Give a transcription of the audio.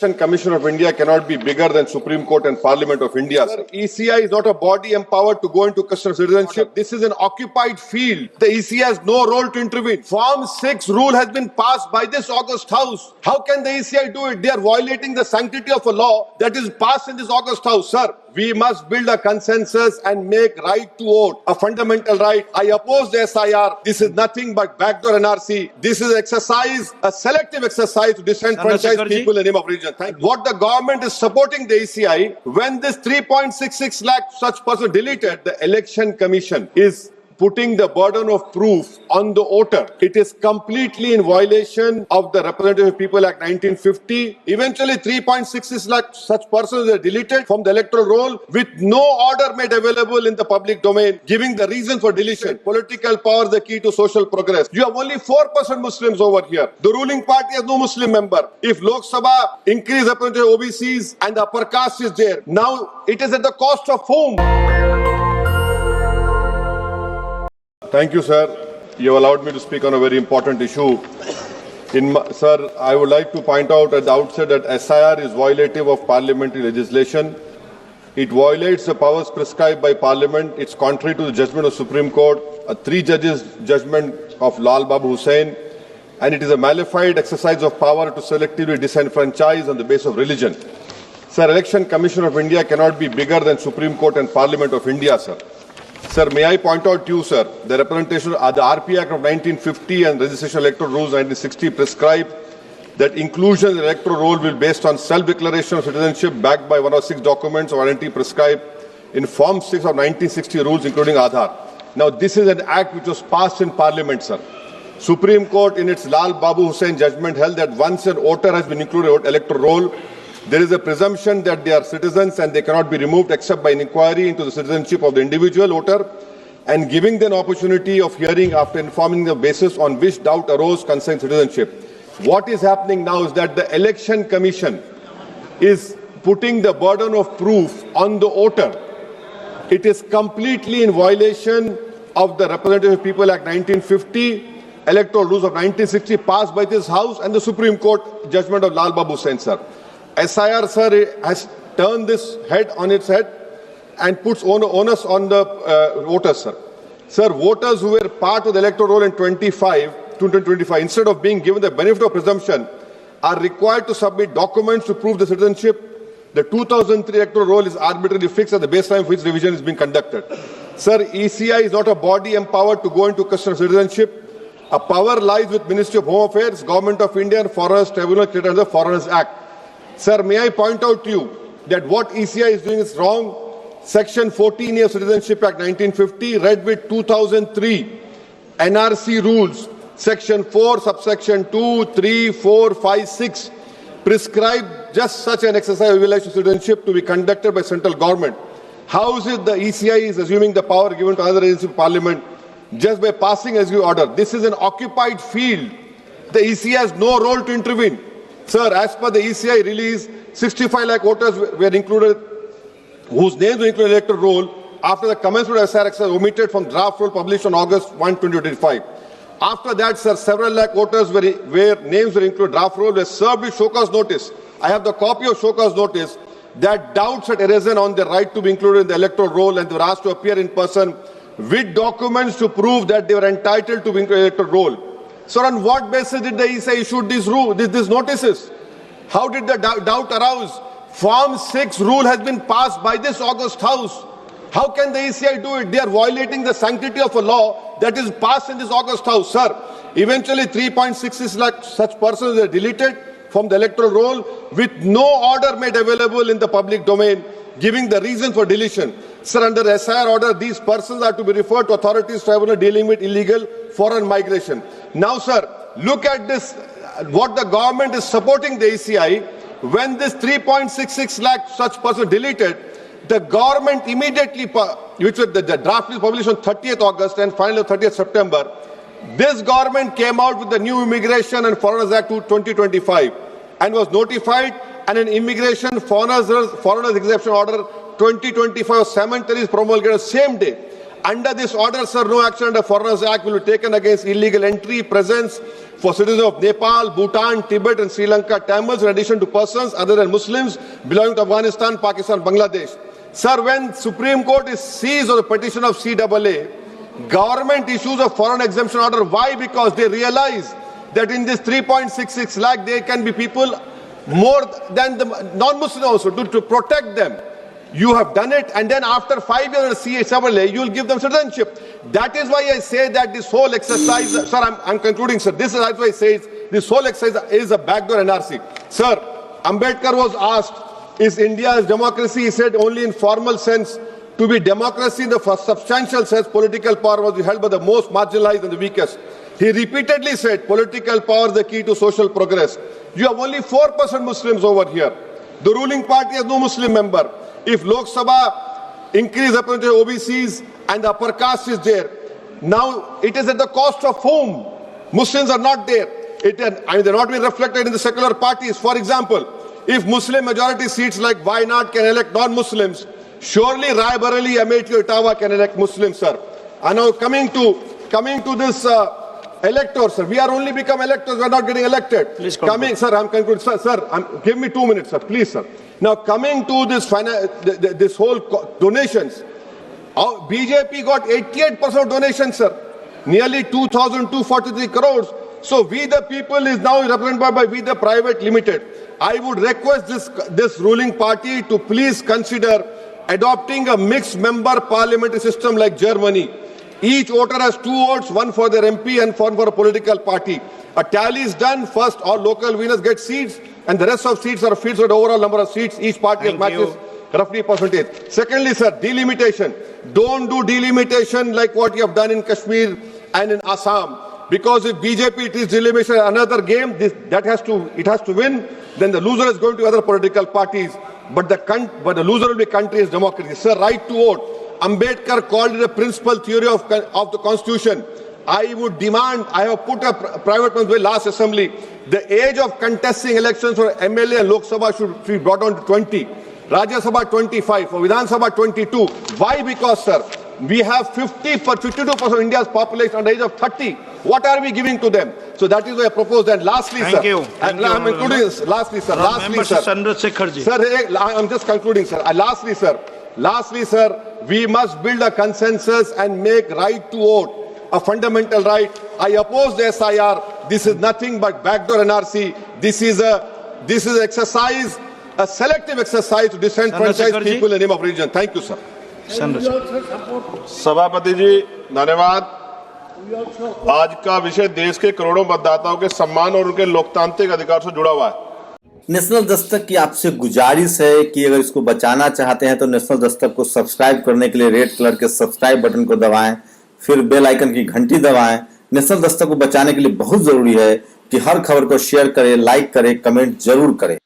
Election Commission of India cannot be bigger than Supreme Court and Parliament of India. Sir, ECI is not a body empowered to go into custom citizenship. This is an occupied field. The ECI has no role to intervene. Form 6 rule has been passed by this August House. How can the ECI do it? They are violating the sanctity of a law that is passed in this August House. Sir, we must build a consensus and make right to vote a fundamental right. I oppose the SIR. This is nothing but backdoor NRC. This is exercise, a selective exercise to disenfranchise people in the name of religion. What the government is supporting the ECI, when this 3.66 lakh such person deleted, the Election Commission is putting the burden of proof on the voter. It is completely in violation of the Representative People Act 1950. Eventually, 3.66 lakh such persons are deleted from the electoral roll with no order made available in the public domain, giving the reason for deletion. Political power is the key to social progress. You have only 4% Muslims over here. The ruling party has no Muslim member. If Lok Sabha increase representative OBCs and the upper caste is there, now it is at the cost of whom? Thank you, sir. You have allowed me to speak on a very important issue. Sir, I would like to point out at the outset that SIR is violative of parliamentary legislation. It violates the powers prescribed by Parliament. It's contrary to the judgment of Supreme Court, a 3-judges judgment of Lal Babu Hussain, and it is a malified exercise of power to selectively disenfranchise on the basis of religion. Sir, Election Commission of India cannot be bigger than Supreme Court and Parliament of India, sir. Sir, may I point out to you, sir, the representation of the RP Act of 1950 and Registration Electoral Rules 1960 prescribe that inclusion in the electoral roll will be based on self-declaration of citizenship backed by one of 6 documents of identity prescribed in Form 6 of 1960 rules, including Aadhaar. Now, this is an act which was passed in Parliament, sir. Supreme Court, in its Lal Babu Hussain judgment, held that once an voter has been included in the electoral roll, there is a presumption that they are citizens and they cannot be removed except by an inquiry into the citizenship of the individual voter and giving them an opportunity of hearing after informing the basis on which doubt arose concerning citizenship. What is happening now is that the Election Commission is putting the burden of proof on the voter. It is completely in violation of the Representative People Act 1950, Electoral Rules of 1960 passed by this House and the Supreme Court judgment of Lal Babu Hussain, sir. SIR, sir, has turned this head on its head and puts onus on the voters, sir. Sir, voters who were part of the electoral roll in 2025, instead of being given the benefit of presumption, are required to submit documents to prove the citizenship. The 2003 electoral roll is arbitrarily fixed at the baseline for which revision is being conducted. Sir, ECI is not a body empowered to go into custom citizenship. A power lies with Ministry of Home Affairs, Government of India and Foreigners Tribunal created under the Foreigners Act. Sir, may I point out to you that what ECI is doing is wrong. Section 14A of Citizenship Act 1950, read with 2003 NRC rules, Section 4, subsection 2, 3, 4, 5, 6, prescribe just such an exercise of evaluation of citizenship to be conducted by central government. How is it the ECI is assuming the power given to another agency of Parliament just by passing executive order? This is an occupied field. The ECI has no role to intervene. Sir, as per the ECI release, 65 lakh voters were included, whose names were included in the electoral roll after the commencement of SIR exercise omitted from draft roll published on August 1, 2025. After that, sir, several lakh voters where names were included draft roll were served with show cause notice. I have the copy of show cause notice that doubts had arisen on their right to be included in the electoral roll and they were asked to appear in person with documents to prove that they were entitled to be included in the electoral roll. Sir, on what basis did the ECI issue these notices? How did the doubt arouse? Form 6 rule has been passed by this August House. How can the ECI do it? They are violating the sanctity of a law that is passed in this August House, sir. Eventually, 3.66 lakh such persons are deleted from the electoral roll with no order made available in the public domain, giving the reason for deletion. Sir, under SIR order, these persons are to be referred to authorities tribunal dealing with illegal foreign migration. Now, sir, look at this, what the government is supporting the ECI. When this 3.66 lakh such persons deleted, the government immediately, which was the draft is published on 30th August and finally 30th September, this government came out with the new Immigration and Foreigners Act 2025 and was notified, and an Immigration Foreigners Exemption Order 2025 cemetery is promulgated the same day. Under this order, sir, no action under Foreigners Act will be taken against illegal entry, presence, for citizens of Nepal, Bhutan, Tibet and Sri Lanka, Tamils, in addition to persons other than Muslims belonging to Afghanistan, Pakistan, Bangladesh. Sir, when Supreme Court is seized on the petition of CAA, government issues a foreign exemption order. Why? Because they realize that in this 3.66 lakh, there can be people more than the non-Muslim also to protect them. You have done it, and then after 5 years of CAA, you will give them citizenship. That is why I say that this whole exercise, sir, I'm concluding, sir. This is why I say this whole exercise is a backdoor NRC. Sir, Ambedkar was asked, is India's democracy? He said only in formal sense. To be democracy in the first substantial sense, political power was held by the most marginalized and the weakest. He repeatedly said political power is the key to social progress. You have only 4% Muslims over here. The ruling party has no Muslim member. If Lok Sabha increase representation of OBCs and the upper caste is there, now it is at the cost of whom? Muslims are not there. They're not being reflected in the secular parties. For example, if Muslim majority seats like Wayanad can elect non-Muslims, surely Rai Bareli, Amethi, Ottawa can elect Muslims, sir. And now coming to this electors, sir. We are only become electors. We are not getting elected. Please coming, sir. I'm concluding, sir. Give me 2 minutes, sir. Please, sir. Now coming to this whole donations, BJP got 88% of donations, sir. Nearly 2,243 crores. So we the people is now represented by We the Private Limited. I would request this ruling party to please consider adopting a mixed member parliamentary system like Germany. Each voter has 2 votes, one for their MP and one for a political party. A tally is done. First, all local winners get seats, and the rest of seats are filled with the overall number of seats. Each party matches roughly percentage. Secondly, sir, delimitation. Don't do delimitation like what you have done in Kashmir and in Assam. Because if BJP is delimitation another game, it has to win. Then the loser is going to other political parties. But the loser will be country's democracy. Sir, right to vote. Ambedkar called it a principal theory of the Constitution. I would demand, I have put a private bill last assembly, the age of contesting elections for MLA and Lok Sabha should be brought down to 20. Rajya Sabha 25, for Vidhan Sabha 22. Why? Because, sir, we have 52% of India's population under the age of 30. What are we giving to them? So that is why I propose. And lastly, Thank sir, you. and I'm including this. Lastly, sir. Sir, I'm just concluding, sir. Lastly, sir, we must build a consensus and make right to vote a fundamental right. I oppose the SIR. This is nothing but backdoor NRC. This is exercise, a selective exercise to disenfranchise people in the name of religion. Thank you, sir. सभापति जी धन्यवाद। आज का विषय देश के करोड़ों मतदाताओं के सम्मान और उनके लोकतांत्रिक अधिकार से जुड़ा हुआ है। नेशनल दस्तक की आपसे गुजारिश है कि अगर इसको बचाना चाहते हैं तो नेशनल दस्तक को सब्सक्राइब करने के लिए रेड कलर के सब्सक्राइब बटन को दबाएं, फिर बेल आइकन की घंटी दबाएं। नेशनल दस्तक को बचाने के लिए बहुत जरूरी है कि हर खबर को शेयर करें, लाइक करें, कमेंट जरूर करें।